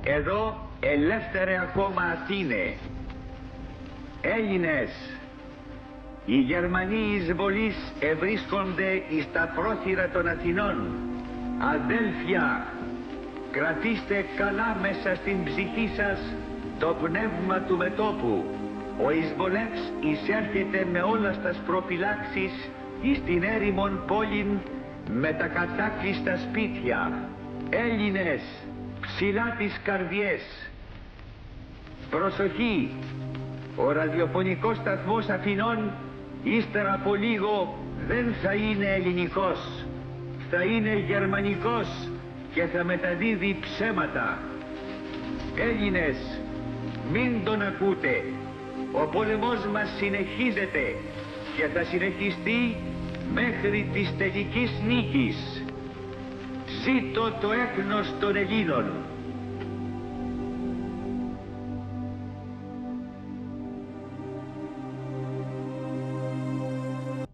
Εδώ ελεύθερε ακόμα Αθήνε. Έλληνες, οι Γερμανοί εισβολείς ευρίσκονται εις τα πρόθυρα των Αθηνών. Αδέλφια, κρατήστε καλά μέσα στην ψυχή σας το πνεύμα του μετώπου. Ο εισβολεύς εισέρχεται με όλας τας προφυλάξεις εις την έρημον πόλην με τα κατάκλειστα σπίτια. Έλληνες, ψηλά τις καρδιές. Προσοχή, ο ραδιοφωνικός σταθμός Αθηνών ύστερα από λίγο δεν θα είναι ελληνικός, θα είναι γερμανικός και θα μεταδίδει ψέματα. Έλληνες, μην τον ακούτε. Ο πόλεμος μας συνεχίζεται και θα συνεχιστεί μέχρι της τελικής νίκης. Ζήτω το έθνος των Ελλήνων.